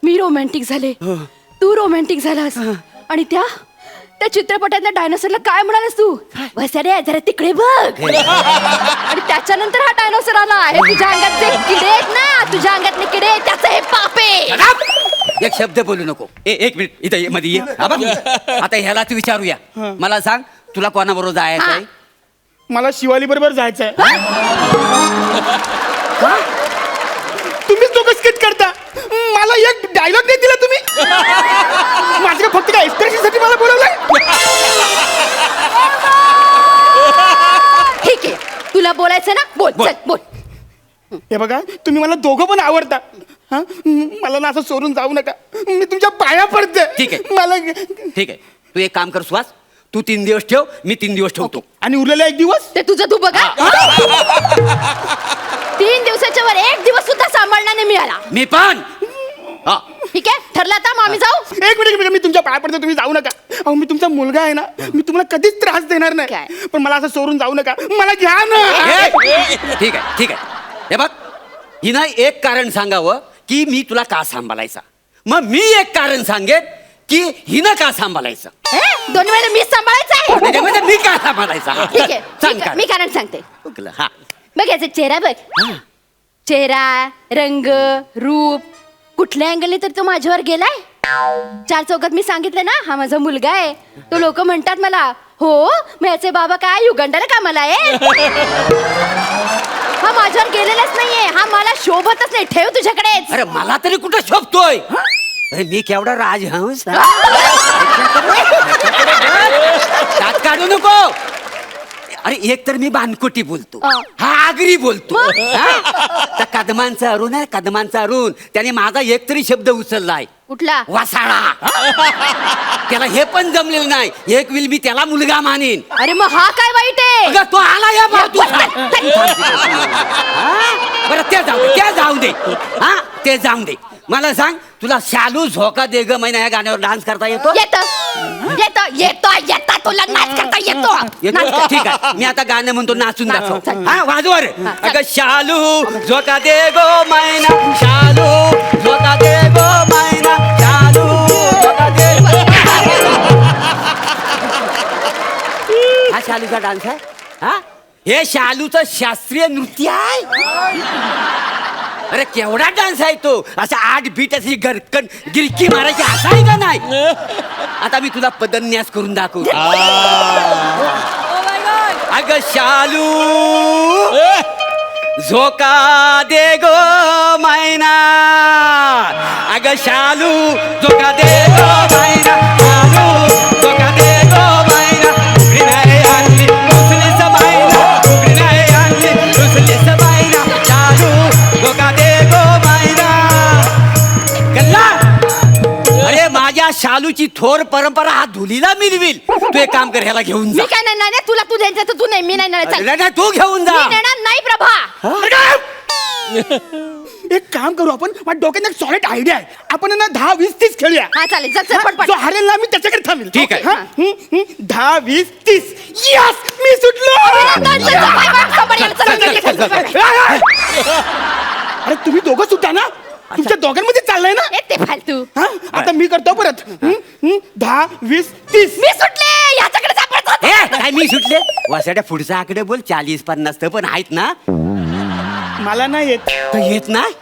मी रोमॅन्टिक झाले, तू रोमॅन्टिक झालास, आणि त्या चित्रपटातल्या डायनोसरला काय म्हणालास तू, वसरे जरा तिकडे बघ. आणि त्याच्यानंतर हा डायनोसर आला. हे तुझ्या अंगातले किडे आहेत ना, तुझ्या अंगातले किडे, त्याचं हे पाप आहे. एक शब्द बोलू नको. एक मिनिट इथं ये, मध्ये ये. हा बघ. आता ह्यालाच विचारूया. मला सांग, तुला कोणाबरोबर जायचं आहे? मला शिवाली बरोबर जायचंय. तुम्हीच दोघं स्किट करता. मला एक डायलॉग नाही दिला तुम्ही. माझ्या फक्त काय एक्सप्रेशन साठी मला बोलवलंय. ठीक आहे, तुला बोलायचं ना, बोल. चल बोल. हे बघा, तुम्ही मला दोघं पण आवडता. हा, मला ना असं सोडून जाऊ नका. मी तुमच्या पाया पडते. ठीक आहे. मला ठीक आहे, तू एक काम कर सुहास, तू 3 दिवस ठेव, मी 3 दिवस ठेवतो. आणि उरलेला 1 दिवस ते तुझं तू बघा. 3 दिवसाच्या वर 1 दिवस सुद्धा सांभाळणार नाही मिळाला. मी पण. हा, ठीक आहे, ठरलं आता. मग आम्ही जाऊ. एक मिनिट, मी तुमच्या पाया पडते, तुम्ही जाऊ नका. अहो, मी तुमचा मुलगा आहे ना, मी तुम्हाला कधीच त्रास देणार काय? नाही. पण मला असं सोडून जाऊ नका. मला घ्या ना. ठीक आहे, ठीक आहे. हे बघ, हिनं एक कारण सांगावं की मी तुला का सांभाळायचा, मग मी एक कारण सांगेन की हिनं का सांभाळायचं. दोन वेळेला मीच सांभाळायचं आहे. त्याच्यामध्ये मी का सांभाळायचा. ठीक आहे, सांग ठीक आहे, कारण. मी कारण सांगते. हा, बघ याचा चेहरा बघ. चेहरा, रंग, रूप, कुठल्या अँगलने तर तो माझ्यावर गेलाय. 4 चौकात मी सांगितलं ना, हा माझा मुलगा आहे. तो लोक म्हणतात मला, हो मग याचे बाबा काय युगांडाला कामाला आहे. हा माझ्यावर गेलेलाच नाहीये. हा मला शोभतच नाही. ठेव तुझ्याकडेच. अरे मला तरी कुठं शोभतोय. अरे मी केवढा राजहंस. दात काढू नको. अरे एक तर मी बानकोटी बोलतो, हा आगरी बोलतो. त्या कदमांचा अरुण आहे, कदमांचा अरुण, त्याने माझा एक तरी शब्द उचललाय. कुठला? वासाळा. त्याला हे पण जमलेलं नाही. एक विल मी त्याला मुलगा मानेन. अरे मग हा काय वाईट आहे. अगं, तो आला या बरं, ते जाऊ दे, ते जाऊ दे. हा, ते जाऊ दे. मला सांग, तुला शालू झोका दे ग मैना या गाण्यावर डान्स करता येतो? येतो तुला नाच करता येतो. येतो? ठीक आहे, मी आता गाणं म्हणतो, नाचून दाखव. हा, वाजवर. अगं शालू झोका दे गो मैना, शालू झोका दे गो मैना, शालू झोका दे. हा शालूचा डान्स आहे. हा, हे शालूचं शास्त्रीय नृत्य आहे. अरे केवढा डान्स आहे तो. असा 8 बीट अशी गरकन गिरकी मारायची, असा आहे का नाही. आता मी तुला पदन्यास करून दाखवू. अगं शालू झोका दे गो मैना, अगं शालू झोका दे गो मैना, शालू झोका दे गो मैना. उघडी नाही आणली दुसरीच मैना, उघडी नाही आणली दुसरीच मैना, शालू झोका दे गो मैना. गल्ला, अरे माझ्या शालूची थोर परंपरा हा धुलीला मिळविल. तू एक काम कर, ह्याला घेऊन जा. मी काय नाही नाही, तुला तू द्यायचं तर तू नाही, मी नाही अरे नाही, तू घेऊन जा. मी नेणार नाही प्रभा. एक काम करू आपण. माझ्या डोक्यात एक सॉलिड आयडिया आहे. आपण ना 10, 20, 30 खेळूया. हा चालेल, चल चल पटपट. जो हरेल ना, मी त्याच्याकडे थांबेल. ठीक आहे. हा? 10, 20, 30. यस, मी सुटलो. अरे तुम्ही दोघं सुद्धा ना, तुमच्या दोघांमध्ये चाललंय ना. ते फालतू. हा, आता मी करतो परत. 10, 20, 30. मी सुटले. याच्याकडे सापडत. काय मी सुटले. वासाड्या पुढचा आकडे बोल. 40, 50 तर पण आहेत ना. मला नाही येत. तर येत नाही,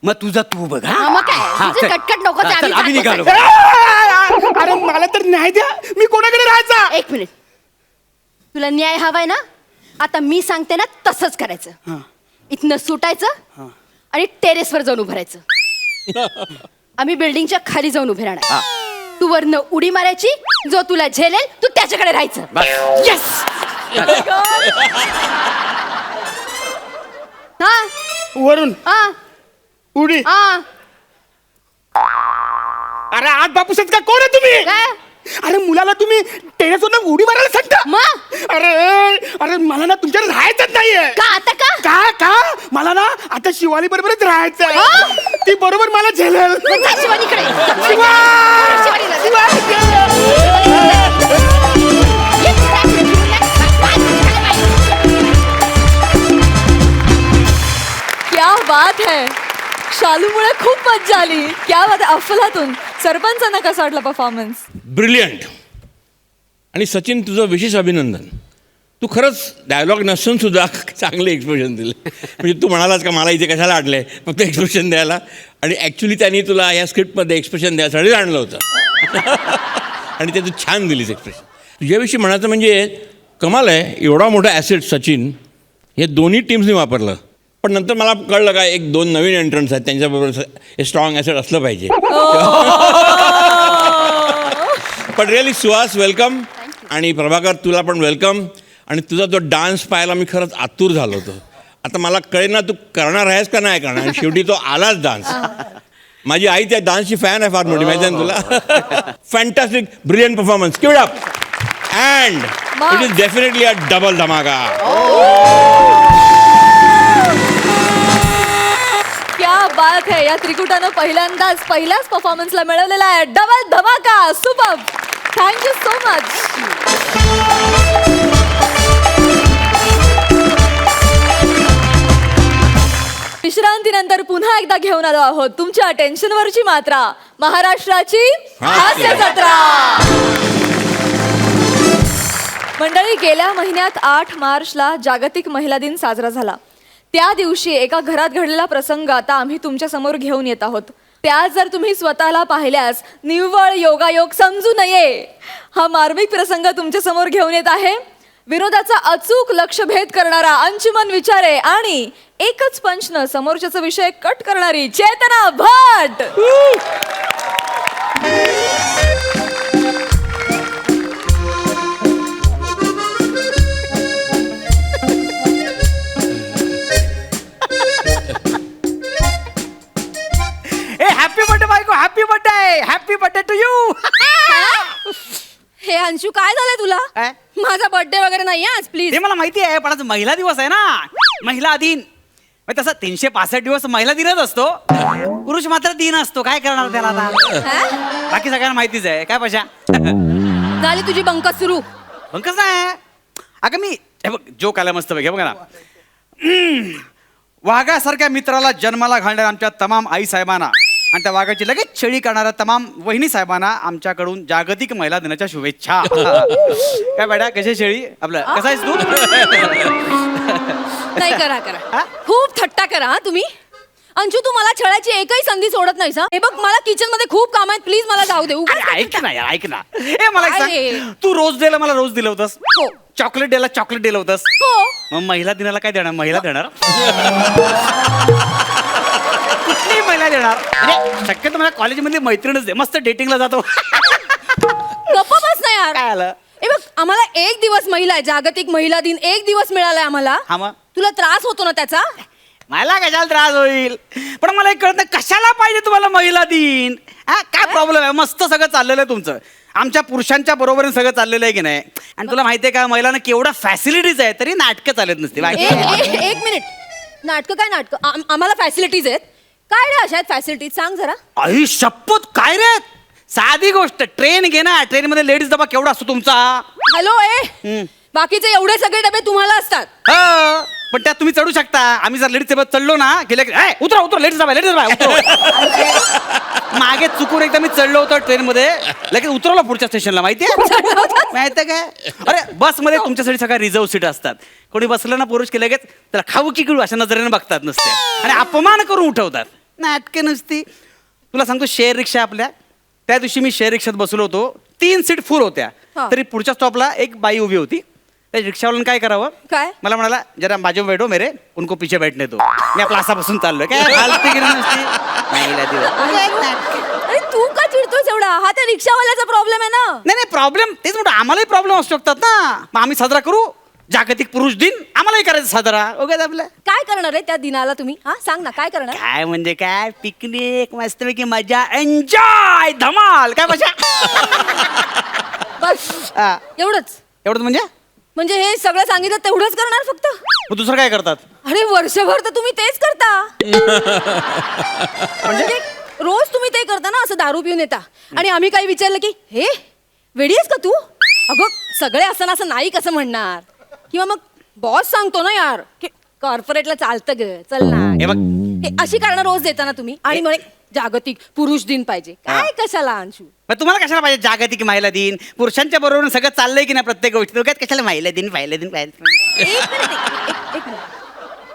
मग तुझं तू बघ. हा, मग काय? हा, तुझं चल. कटकट नको, ते हा, चल, आम्ही आम्ही सांगतो. निघालो. अरे मला तर न्याय द्या. मी कोणाकडे राहायचा. 1 मिनिट. तुला न्याय हवाय ना, आता मी सांगते ना तसंच करायचं. इथनं सुटायचं आणि टेरेसवर जाऊन उभं राहायचं. आम्ही बिल्डिंगच्या खाली जाऊन उभे राहणार. तू वरनं उडी मारायची, जो तुला झेलेल तू त्याच्याकडे राहायचं. बस. येस. हा वरून हा उडी. हा. अरे आज बापूसच का कोण आहे तुम्ही. काय? अरे मुलाला तुम्ही टेरेसवरून उडी मारायला सांगता. मग? अरे अरे मला ना तुमच्याकडे राहायचंच नाहीये. का आता का? का का मला ना आता शिवाली बरोबरच राहायचंय. हा? ती बरोबर मला झेलेल. जा शिवानीकडे. शिवा! बात है. शालूमुळे खूप मज्जा आली. क्या बात आहे. अफलातून. सरपंचांना कसा वाटला परफॉर्मन्स? ब्रिलियंट. आणि सचिन तुझं विशेष अभिनंदन. तू खरंच डायलॉग नसून सुद्धा चांगले एक्सप्रेशन दिले. म्हणजे तू म्हणालास का मला इथे कशाला आणलंय फक्त एक्सप्रेशन द्यायला, आणि ॲक्च्युली त्यांनी तुला या स्क्रिप्टमध्ये एक्सप्रेशन द्यायसाठी आणलं होतं. आणि ते तू छान दिलीस एक्सप्रेशन. तुझ्याविषयी म्हणायचं म्हणजे कमाल आहे. एवढा मोठा ॲसेट सचिन हे दोन्ही टीम्सनी वापरलं. पण नंतर मला कळलं का 1-2 नवीन एंट्रन्स आहेत, त्यांच्याबरोबर हे स्ट्रॉंग ॲसेट असलं पाहिजे. पण रिअली सुहास वेलकम, आणि प्रभाकर तुला पण वेलकम. आणि तुझा तो डान्स पाहायला मी खरंच आतुर झालो होतो. आता मला कळेल ना तू करणार आहेस का नाही करणार. आणि शेवटी तो आलाच डान्स. माझी आई त्या डान्सची फॅन आहे फार मोठी, माहिती आहे ना तुला. Fantastic brilliant performance. Give it up. And it is definitely a double धमाका. क्या बात है. या त्रिकुटानं पहिल्याच परफॉर्मन्सला मिळवलेला आहे डबल धमाका. सुपर. Thank you so much. विश्रांतीनंतर पुन्हा एकदा घेऊन आलो आहोत तुमच्या टेन्शनवरची मात्रा, महाराष्ट्राची हास्य जत्रा. मंडळी, गेल्या महिन्यात 8 मार्चला जागतिक महिला दिन साजरा झाला. त्या दिवशी एका घरात घडलेला प्रसंग आता आम्ही तुमच्या समोर घेऊन येत आहोत. त्या जर तुम्ही स्वतःला पाहिल्यास निव्वळ योगायोग समजू नये. हा मार्मिक प्रसंग तुमच्या समोर घेऊन येत आहे. विनोदाचा अचूक लक्षभेद करणारा अंशुमन विचारे आणि एकच पंचनं समोरच्याचा विषय कट करणारी चेतना भट. हॅपी बर्थडे बायको. Happy birthday. Happy birthday to you. Hey Anshu, काय झालंय तुला? काय? माझा बर्थडे वगैरे नाही आज, प्लीज. हे मला माहिती आहे, पण आज महिला दिवस आहे ना. महिला दिन. मग तसा 365 दिवस महिला दिनच असतो. पुरुष मात्र दिन असतो. काय करणार त्याला आता. बाकी सगळ्यांना माहितीच आहे. काय पशा झाली तुझी बंकस सुरू. पण कसं आहे अगं, मी हे बघ जोक आला मस्त बघ बघा ना. वाघासारख्या मित्राला जन्माला घालणाऱ्या आमच्या तमाम आई साहेबांना आणि त्या वाघाची लगेच छळी करणाऱ्या तमाम वहिनी साहेबांना आमच्याकडून जागतिक महिला दिनाच्या शुभेच्छा. काय बेटा, कशी शेळी आपलं कसा आहेस तू? नाही, करा. खूप थट्टा करा हा तुम्ही. अंशू, तू मला छळायची एकही संधी सोडत नाहीस हा. हे बघ, मला किचन मध्ये खूप काम आहेत, प्लीज मला जाऊ दे. ऐक ना यार, ऐक ना. ए मला एक सांग, तू रोज डेला मला रोज दिलं होतंस. हो. चॉकलेट डेला चॉकलेट दिलं होतंस. हो. मग महिला दिनाला काय देणार? महिला देणार. कुठली महिला देणार? म्हणजे शक्यतो मला कॉलेजमधली मैत्रीणच दे. मस्त डेटिंगला जातो. गप्प बस ना यार. काय आलं? हे बघ, आम्हाला एक दिवस महिला आहे, जागतिक महिला दिन एक दिवस मिळालाय आम्हाला. हा मग तुला त्रास होतो ना त्याचा? मला कशाला त्रास होईल? पण मला एक कळत नाही, कशाला पाहिजे तुम्हाला महिला दिन? हा, काय प्रॉब्लेम आहे? मस्त सगळं चाललेलं आहे तुमचं. आमच्या पुरुषांच्या बरोबरीने सगळं चाललेलं आहे की नाही. आणि तुला माहितीये का, महिलांना केवढ्या फॅसिलिटीज आहे तरी नाटकं चालत नसते. एक मिनिट. नाटकं काय नाटकं? आम्हाला फॅसिलिटीज आहेत. काय रे अशा आहेत फॅसिलिटीज? सांग जरा. आई शपथ, काय रे? साधी गोष्ट, ट्रेन घे ना. ट्रेन मध्ये लेडीज डबा केवढा असतो तुमचा? हॅलो ए, बाकीचे एवढे सगळे डबे तुम्हाला असतात. हा, पण त्यात तुम्ही चढू शकता. आम्ही जर लेडीज सोबत चढलो ना, गेले उतरा लेडीज डबा मागे चुकून एकदा मी चढलो होतो ट्रेन मध्ये, लगेच उतरवलं पुढच्या स्टेशनला. माहितीये माहितीये काय? अरे बसमध्ये तुमच्यासाठी सगळ्या रिझर्व सीट असतात. कोणी बसलं ना पुरुष की लगेच त्याला खाऊ की गिळू अशा नजरेने बघतात नसते, आणि अपमान करून उठवतात. नाटके नुसती. तुला सांगतो, शेअर रिक्षा आपल्या त्या दिवशी मी शेअर रिक्षात बसलो होतो. 3 सीट फुल होत्या, तरी पुढच्या स्टॉपला एक बाई उभी होती. त्या रिक्षावाल्यानं काय करावं? काय? मला म्हणाला, जरा बाजू में बैठो मेरे, उनको पीछे बैठने दो. मी आपला असा बसून चाललोय. काय फालतूगिरी नुसती. अरे तू का चिडतोस एवढा? हा त्या रिक्षावाल्याचा प्रॉब्लेम आहे ना. नाही प्रॉब्लेम तेच म्हणतो, आम्हालाही प्रॉब्लेम असू शकतात ना. मग आम्ही साजरा करू जागतिक पुरुष दिन. आम्हालाही करायचं साजरा. ओके आपलं. काय करणार आहे त्या दिनाला तुम्ही? हा सांग ना, काय करणार? काय म्हणजे काय, पिकनिक मस्तपैकी मजा, एन्जॉय, धमाल. काय मजा. बस हा. एवढंच म्हणजे हे सगळं सांगितलं तेवढंच करणार फक्त? मग दुसरं काय करतात? अरे वर्षभर तर तुम्ही तेच करता. म्हणजे रोज तुम्ही ते करता ना, असं दारू पिऊन येता. आणि आम्ही काही विचारलं की हे वेडी आहेस का तू? अगं सगळे असं नाही कसं म्हणणार? किंवा मग बॉस सांगतो ना यार की कॉर्पोरेटला चालतं ग, चल ना. हे बघ हे अशी कारण रोज देता ना तुम्ही आणि म्हणे जागतिक पुरुष दिन पाहिजे. काय कशाला अंशू? मग तुम्हाला कशाला पाहिजे जागतिक महिला दिन? पुरुषांच्या बरोबर सगळं चाललंय की नाही प्रत्येक गोष्टी? दोघात कशाला महिला दिन महिला दिन पाहिजे? एक मिनिट.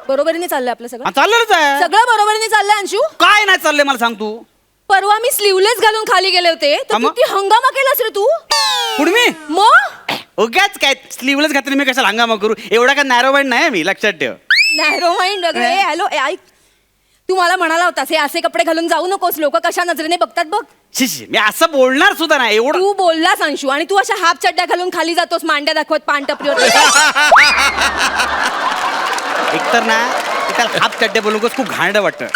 बरोबरीने चाललंय आपलं सगळं? चाललंच आहे. सगळं बरोबरीने चाललंय अंशू? काय नाही चाललंय मला सांग तू. परवा मी स्लीवलेस घालून खाली गेले होते तर मग? किती हंगामा केलास रे तू. कुठे मी मग उगाच काय स्लीवलेस घातले मी कशाला हंगामा करू? एवढा काय नॅरो माइंड नाही मी, लक्षात ठेव. नॅरो माइंड वगैरे. हॅलो ऐक, तू मला म्हणाला होतास हे असे कपडे घालून जाऊ नकोस, लोक कशा नजरेने बघतात बघ. शिशी मी असं बोलणार सुद्धा नाही एवढं. तू बोललास अंशू आणि तू अशा हाफ चड्ड्या घालून खाली जातोस मांड्या दाखवत पान टपरीवर. एकतर ना त्याला हाफ चड्डे बोलून खूप घाणडं वाटतं.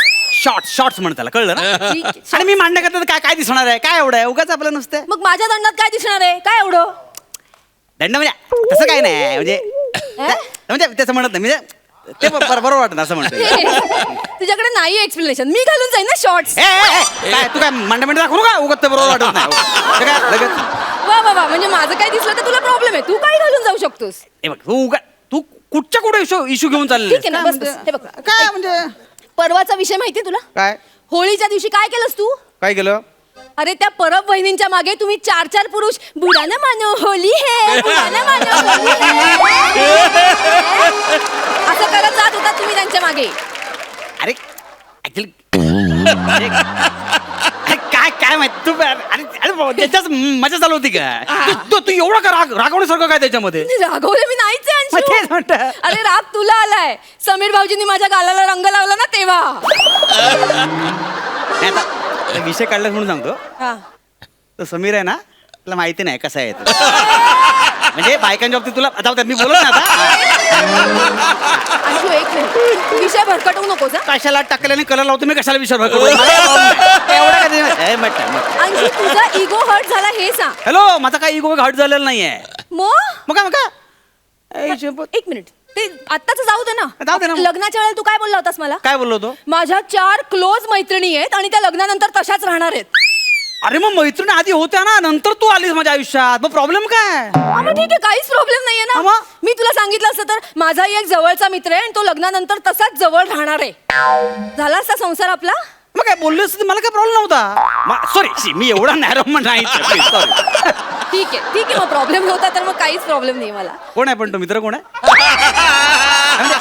शॉर्ट्स म्हणत त्याला, कळलं ना? ठीक आहे. आणि मी मांडणं करतात काय काय दिसणार आहे? काय एवढं आहे? उगाच आपलं नसतं. मग माझ्या दंडात काय दिसणार आहे? काय एवढं दंड म्हणजे तसं काय नाही म्हणजे म्हणजे त्याचं म्हणत नाही म्हणजे ते बरोबर वाटत असं म्हणतो. तुझ्याकडे नाही एक्सप्लेनेशन. मी घालून जाईन ना शॉर्ट्स. काय तू काय मांडा दाखवू का? उगत बरोबर वाटत नाही. ते काय लगेच वा वा वा, म्हणजे माझं काय दिसलं तर तुला प्रॉब्लेम आहे. तू काय घालून जाऊ शकतोस? हे बघ तू कुठच्या कुठे इशू घेऊन चालले? ठीक आहे ना, बस बस. हे बघ काय म्हणजे परवाचा विषय माहितीये तुला? काय होळीच्या दिवशी काय केलंस तू? काय केलं? अरे त्या परब वहिनींच्या मागे तुम्ही 4 पुरुष बुरा न मानो होली है, बुरा न मानो होली है, असं करत जात होता तुम्ही त्यांच्या मागे. अरे ऍक्च्युली काय काय माहिती तू अरे अरे त्याच्याच मजा चालू होती का? तू एवढं का रागवण्यासारखं काय त्याच्यामध्ये? रागवले मी नाहीच आहे मग तेच अंशू. म्हणतं. अरे राग तुला आलाय. समीर भाऊजींनी माझ्या गालाला रंग लावला ना तेव्हा. नाही, आता विषय काढला म्हणून सांगतो. हा. तो समीर आहे ना, तुला माहिती नाही कसा आहे तो. म्हणजे बायकांच्या बाबतीत तुला जाऊ द्या, मी बोलत ना आता. अंशू एक मिनिट, विषय भरकटवू नकोस हा. कशाला टाकल्याने कलर लावतो मी, कशाला विचार एवढा काय? अंशू तुझा इगो हर्ट झाला हे सांग. हॅलो, माझा काही इगो घाट झालेला नाहीये. मग मग काय एक मिनिट, ते आत्ताच जाऊ दे ना. जाऊ दे ना. लग्नाच्या वेळेला तू काय बोलला होतास मला? काय बोललो होतो? माझ्या 4 क्लोज मैत्रिणी आहेत आणि त्या लग्नानंतर तशाच राहणार आहेत. अरे मग मैत्रिणी आधी होत्या ना, नंतर तू आलीस माझ्या आयुष्यात, मग प्रॉब्लेम काय? हा, मग ठीक आहे, काहीच प्रॉब्लेम नाहीये हा, ना. मग? मी तुला सांगितलं असतं तर माझाही एक जवळचा मित्र आहे आणि तो लग्नानंतर तसाच जवळ राहणार आहे. झाला असता संसार आपला. मग काय बोललोस मला काय प्रॉब्लेम नव्हता. सॉरी मी एवढा नॅरो पण नाही. सॉरी. ठीक आहे मग प्रॉब्लेम नव्हता तर मग काहीच प्रॉब्लेम नाही मला. कोण आहे पण तो मित्र कोण आहे? म्हणजे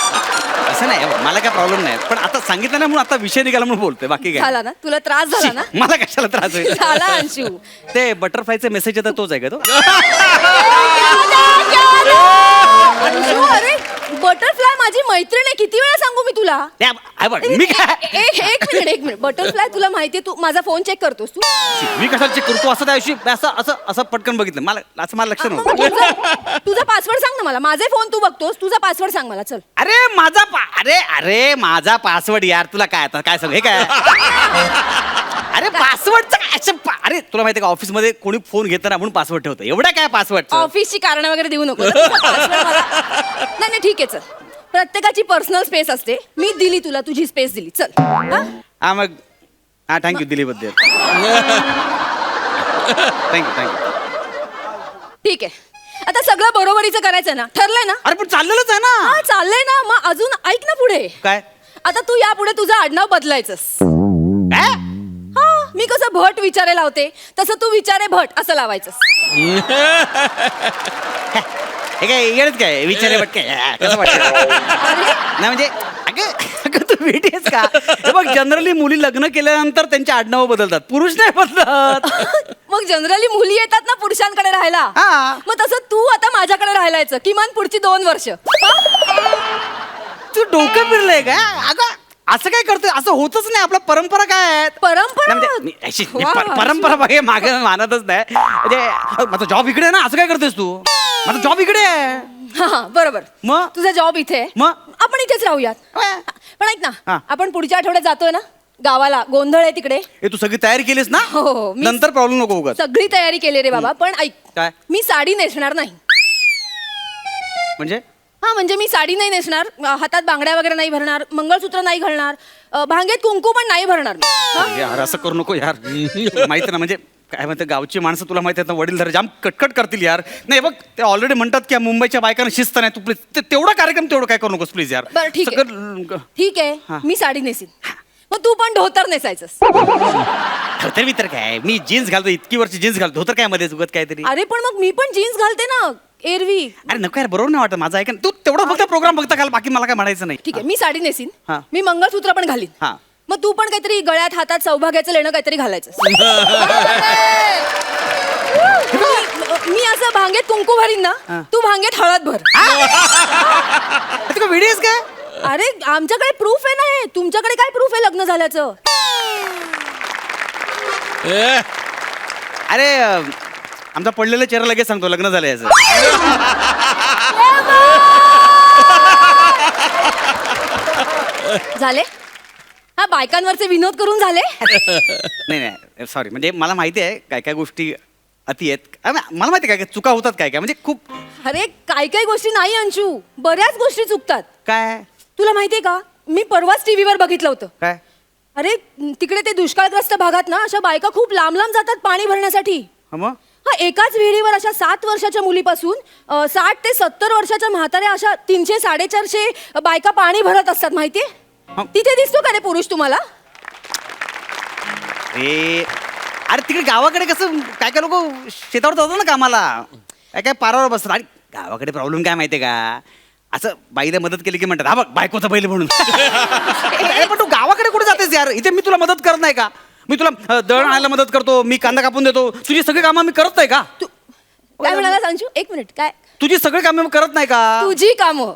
असं नाही मला काय प्रॉब्लेम नाही, पण आता सांगितलं ना म्हणून आता विषय निघाला म्हणून बोलतोय, बाकी काय. झाला ना, तुला त्रास झाला ना? मला कशाला त्रास होईल? झाला अंशू. ते बटरफ्लायचे मेसेज येतात तोच आहे का तो? अंशू, अरे बटरफ्लाय माझी मैत्रीण आहे, किती वेळा सांगू मी तुला? मी काय एक मिनिट बटरफ्लाय तुला माहितीये, तू माझा फोन चेक करतोस तू? मी कशाला चेक करतो? असं त्या दिवशी असं पटकन बघितलं मला, असं मला लक्ष मग नव्हतं. तुझा पासवर्ड सांग ना मला. माझे फोन तू बघतोस, तुझा पासवर्ड सांग मला. चल. अरे अरे माझा पासवर्ड यार, तुला काय आता काय सांगू हे काय? अरे पासवर्डचा अरे तुला माहिती का, ऑफिस मध्ये कोणी फोन घेताना म्हणून पासवर्ड ठेवतं, एवढा काय पासवर्ड? ऑफिसची कारण वगैरे देऊ नको. नाही ठीक आहे, चल. प्रत्येकाची पर्सनल स्पेस असते, मी दिली तुला, तुझी स्पेस दिली. चल. हा मग हा थँक्यू दिलीबद्दल. थँक्यू. ठीक आहे, आता सगळं बरोबरीचं करायचं ना, ठरलंय ना? अरे पण चाललेलंच आहे ना. हा चाललंय ना, मग अजून ऐक ना पुढे. काय? आता तू यापुढे तुझं आडनाव बदलायचंस. काय? हा, मी कसं भट विचारे लावते तसं तू विचारे भट असं लावायचंस. हे काय येडच काय विचारे बट काय कसं वाटतं? नाही म्हणजे अगं तू भेटीस का? हे बघ जनरली मुली लग्न केल्यानंतर त्यांचे आडनाव बदलतात, पुरुष नाही बदलत. मग जनरली मुली येतात ना पुरुषांकडे राहायला. हा. मग तसं तू आता माझ्याकडे राहायलायचं किमान पुढची 2 वर्ष. तू डोकं फिरलंय का? अगं असं काय करतोय? असं होतच नाही. आपल्या परंपरा काय आहेत? परंपरा? नाही, म्हणजे मी वा, परंपरा बघे मागे मानतच नाही. म्हणजे माझा जॉब इकडे आहे ना, असं काय करतोयस तू? माझा जॉब इकडे आहे. हा बरोबर. मग? तुझा जॉब इथे आहे. मग? आपण इथेच राहूयात. वा. पण ऐक ना, हा. आपण पुढच्या आठवड्यात जातोय ना गावाला. गोंधळ आहे तिकडे. हे तू सगळी तयारी केलीस ना? हो, मी नंतर प्रॉब्लेम नको उगाच. सगळी तयारी केली रे बाबा. पण ऐक, काय? मी साडी नेसणार नाही. म्हणजे हा म्हणजे मी साडी नाही नेसणार, हातात बांगड्या वगैरे नाही भरणार, मंगळसूत्र नाही घालणार, भांगेत कुंकू पण नाही भरणार मी. हा? यार असं करू नको यार. माहिती ना म्हणजे काय म्हणते गावची माणसं तुला माहिती आहेत ना, वडील जाम कटकट करतील यार. नाही बघ ते ऑलरेडी म्हणतात की मुंबईच्या बायकांना शिस्त नाही. तू प्लीज तेवढा कार्यक्रम तेवढं काय करू नकोस प्लीज यार. बरं ठीक आहे, ठीक आहे, मी साडी नेसीन, मग तू पण धोतर नेसायचंस. धोतर मी तर काय, मी जीन्स घालतो, इतकी वर्ष जीन्स घालतो, धोतर काय मध्ये चुकत काहीतरी. अरे पण मग मी पण जीन्स घालते ना एरवी. अरे नको यार, बरोबर नाही वाटत माझं. ऐका ना, तू तेवढा फक्त प्रोग्राम बघता घाल, बाकी मला काय म्हणायचं नाही. ठीक आहे, मी साडी नेसीन, हा. मी मंगळसूत्र पण घालीन. हा. मग तू पण काहीतरी गळ्यात हातात सौभाग्याचं लेणं काहीतरी घालायचं. मी असं भांगेत कुंकू भरीन ना, तू भांगेत हळद भर. व्हिडिओ काय? अरे आमच्याकडे प्रूफ आहे ना हे. तुमच्याकडे काय प्रूफ आहे लग्न झाल्याचं? अरे आमचा पडलेला चेहरा लगेच सांगतो लग्न झालं याचं. झाले हा बायकांवरचे विनोद करून झाले. नाही नाही सॉरी, म्हणजे मला माहिती आहे काय काय गोष्टी अति आहेत. मला माहिती आहे काय काय चुका होतात, काय काय म्हणजे खूप. अरे काय काय गोष्टी नाही अंशू, बऱ्याच गोष्टी चुकतात. काय तुला माहितीये का, मी परवाच टीव्हीवर बघितलं होतं. काय? अरे तिकडे ते दुष्काळग्रस्त भागात ना अशा बायका खूप लांब लांब जातात पाणी भरण्यासाठी. हा मग हा एकाच विहिरीवर अशा 7 वर्षाच्या मुलीपासून 60 ते 70 वर्षाच्या म्हाताऱ्या अशा 300-450 बायका पाणी भरत असतात माहितीये. हा. तिथे दिसतो का रे पुरुष तुम्हाला? अरे तिकडे गावाकडे कसं काय काय लोक शेतावर जातात ना कामाला, काय काय पारावर बसतात. आणि गावाकडे प्रॉब्लेम काय माहितीये का, असं बाईला मदत केली की म्हणतात हा बघ बायकोचा बैल म्हणून. अरे पण तू गावाकडे कुठे जातेस यार, इथे मी तुला मदत करत नाही का? मी तुला दळण आणायला मदत करतो, मी कांदा कापून देतो, तुझी सगळी कामं मी करत नाही का? तू काय म्हणाला अंशू? एक मिनिट, काय तुझी सगळी कामं मी करत नाही का? तुझी कामं?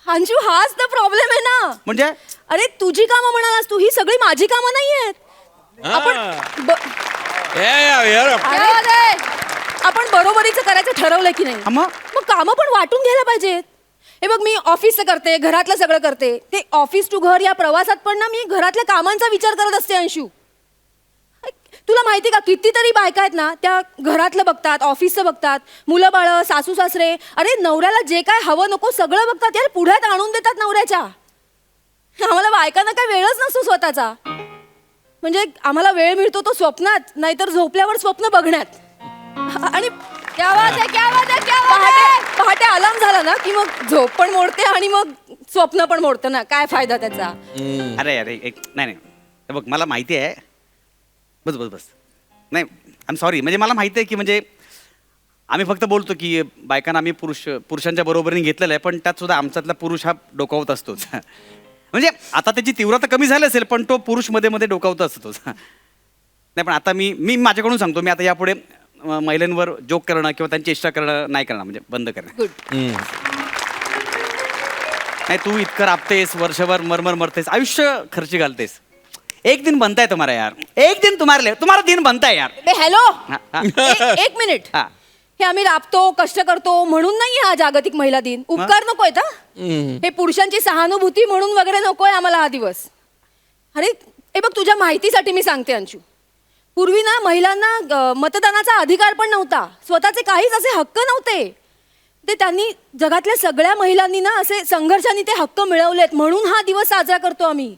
अंशू हाच तर प्रॉब्लेम आहे ना. म्हणजे अरे तुझी कामं म्हणालास तू, ही सगळी माझी कामं नाहीयेत. आपण अरे, आपण बरोबरीचं करायचं ठरवलंय की नाही? मग कामं पण वाटून घ्यायला पाहिजेत. हे बघ मी ऑफिसचं करते, घरातलं सगळं करते. ते ऑफिस टू घर या प्रवासात पण ना मी घरातल्या कामांचा विचार करत असते अंशू. तुला माहिती का कितीतरी बायका आहेत ना त्या घरातलं बघतात, ऑफिसचं बघतात, मुलं बाळ, सासू सासरे. अरे नवऱ्याला जे काय हवं नको सगळं बघतात यार, पुढ्यात आणून देतात नवऱ्याच्या. आम्हाला बायकांना काय वेळच नसतो स्वतःचा. म्हणजे आम्हाला वेळ मिळतो तो स्वप्नात, नाहीतर झोपल्यावर स्वप्न बघण्यात. आणि पहाटे अलार्म झाला ना की मग झोप पण मोडते आणि मग स्वप्न पण मोडतं ना. काय फायदा त्याचा? अरे अरे नाही नाही बघ मला माहिती आहे. बस बस बस नाही आय एम सॉरी, म्हणजे मला माहिती आहे की म्हणजे आम्ही फक्त बोलतो की बायकांना आम्ही पुरुषांच्या बरोबरीने घेतलेलं आहे, पण त्यात सुद्धा आमच्यातला पुरुष हा डोकावत असतोच. म्हणजे आता त्याची तीव्रता कमी झाली असेल पण तो पुरुष मध्ये मध्ये डोकावत असतोच. नाही पण आता मी माझ्याकडून सांगतो, मी आता यापुढे महिलांवर जोक करणं किंवा त्यांची चेष्टा करणं नाही करणार, म्हणजे बंद करणं. नाही तू इतकं राबतेस, वर्षभर मरमर मरतेस, आयुष्य खर्ची घालतेस. एक दिन बनता है तुम्हारा यार, एक दिन तुम्हारा दिन बनता है यार. हॅलो हा, हा. एक मिनिट. हा. हे आम्ही राबतो कष्ट करतो म्हणून नाही हा जागतिक महिला दिन. उपकार नकोय का हे पुरुषांची सहानुभूती म्हणून वगैरे नकोय आम्हाला हा दिवस. अरे हे बघ तुझ्या माहितीसाठी मी सांगते अंशू, पूर्वी ना महिलांना मतदानाचा अधिकार पण नव्हता, स्वतःचे काहीच असे हक्क नव्हते. ते त्यांनी जगातल्या सगळ्या महिलांनी ना असे संघर्षाने ते हक्क मिळवलेत, म्हणून हा दिवस साजरा करतो आम्ही.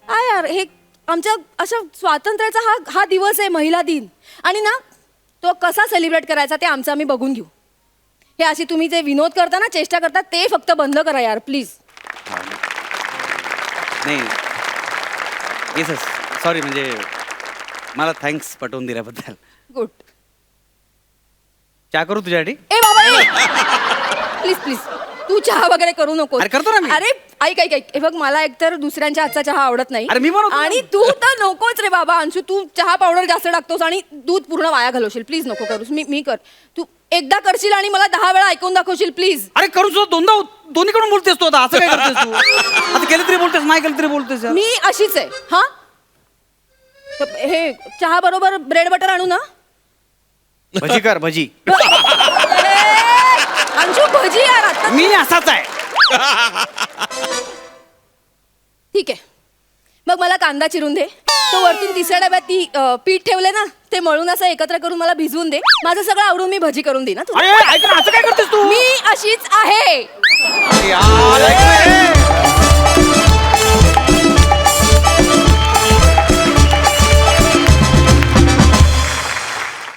काय यार हे आमच्या अशा स्वातंत्र्याचा हा दिवस आहे महिला दिन. आणि ना तो कसा सेलिब्रेट करायचा ते आमचं आम्ही बघून घेऊ. हे अशी तुम्ही जे विनोद करता ना, चेष्टा करता, ते फक्त बंद करा यार प्लीज. नाही येस सॉरी, म्हणजे मला थँक्स पटवून दिल्याबद्दल. गुड. चहा करू तुझ्यासाठी? ए बाबा प्लीज प्लीज तू चहा वगैरे करू नको. अरे करतो ना मी. अरे ऐक ऐक ऐक, हे बघ मला एकतर दुसऱ्यांच्या हातचा चहा आवडत नाही. अरे मी बनवतो. आणि तू तर नकोच रे बाबा अंशू, तू चहा पावडर जास्त टाकतोस आणि दूध पूर्ण वाया घालवशील. प्लीज नको करूस. मी कर, तू एकदा करशील आणि मला 10 वेळा ऐकून दाखवशील प्लीज. अरे करू सुद्धा दोन्हीकडून बोलतेस तू आता, असं काय करतेस तू? आता केलं तरी बोलतेस, नाही केलं तरी बोलतेस. मी अशीच आहे. हा हे चहा बरोबर ब्रेड बटर आणू ना? भजी कर भजी. अंशू भजी यार आता. मी असाच आहे. ठीक आहे मग मला कांदा चिरून दे. तो वरतून 3ऱ्या डब्यात ती पीठ ठेवले ना ते मळून असं एकत्र करून मला भिजवून दे. माझं सगळं आवडून मी भजी करून दे ना तुला. अरे ऐक ना, असं काय करतेस तू? मी अशीच आहे. यार, ऐक ना रे.